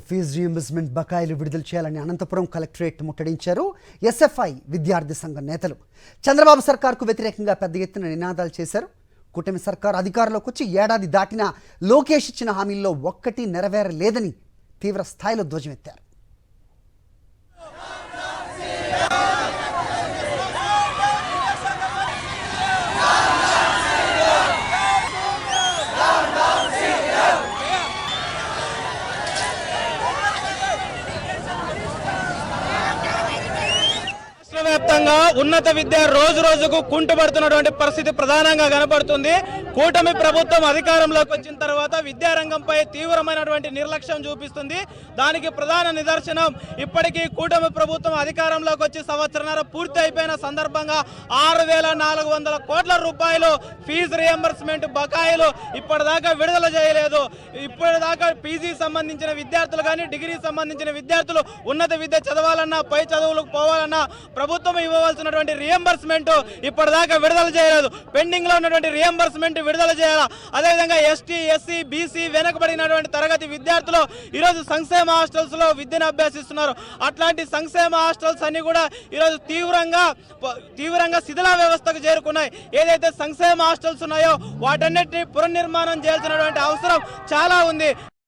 Fee reimbursement బకాయిలు విడుదల చేయాలని అనంతపురం కలెక్టరేట్ ముట్టడించారు ఎస్ఎఫ్ఐ విద్యార్థి సంఘం నేతలు. చంద్రబాబు సర్కార్కు వ్యతిరేకంగా పెద్ద ఎత్తున నినాదాలు చేశారు. కూటమి సర్కార్ అధికారంలోకి వచ్చి ఏడాది దాటినా లోకేష్ ఇచ్చిన హామీల్లో ఒక్కటి నెరవేరలేదని తీవ్ర స్థాయిలో ధ్వజమెత్తారు. వ్యాప్తంగా ఉన్నత విద్య రోజు రోజుకు కుంటుపడుతున్నటువంటి పరిస్థితి ప్రధానంగా కనపడుతుంది. కూటమి ప్రభుత్వం అధికారంలోకి వచ్చిన తర్వాత విద్యారంగంపై తీవ్రమైనటువంటి నిర్లక్ష్యం చూపిస్తుంది. దానికి ప్రధాన నిదర్శనం ఇప్పటికీ కూటమి ప్రభుత్వం అధికారంలోకి వచ్చి సంవత్సరన్నర పూర్తి అయిపోయిన సందర్భంగా 6,400 కోట్ల రూపాయలు ఫీజు రియంబర్స్మెంట్ బకాయిలు ఇప్పటిదాకా విడుదల చేయలేదు. ఇప్పటిదాకా పీజీ సంబంధించిన విద్యార్థులు కానీ డిగ్రీ సంబంధించిన విద్యార్థులు ఉన్నత విద్య చదవాలన్నా పై చదువులకు పోవాలన్నా ప్రభుత్వం ఇవ్వవలసినటువంటి రియంబర్స్మెంట్ ఇప్పటిదాకా విడుదల చేయలేదు. పెండింగ్ లో ఉన్నటువంటి రియంబర్స్మెంట్ విడుదల చేయాలా. అదేవిధంగా ఎస్టీ ఎస్సీ బీసీ వెనుకబడినటువంటి తరగతి విద్యార్థులు ఈరోజు సంక్షేమ హాస్టల్స్ లో విద్యను అభ్యసిస్తున్నారు. అట్లాంటి సంక్షేమ హాస్టల్స్ అన్ని కూడా ఈరోజు తీవ్రంగా శిథిల వ్యవస్థకు చేరుకున్నాయి. ఏదైతే సంక్షేమ హాస్టల్స్ ఉన్నాయో వాటన్నిటిని పునర్నిర్మాణం చేయాల్సినటువంటి అవసరం చాలా ఉంది.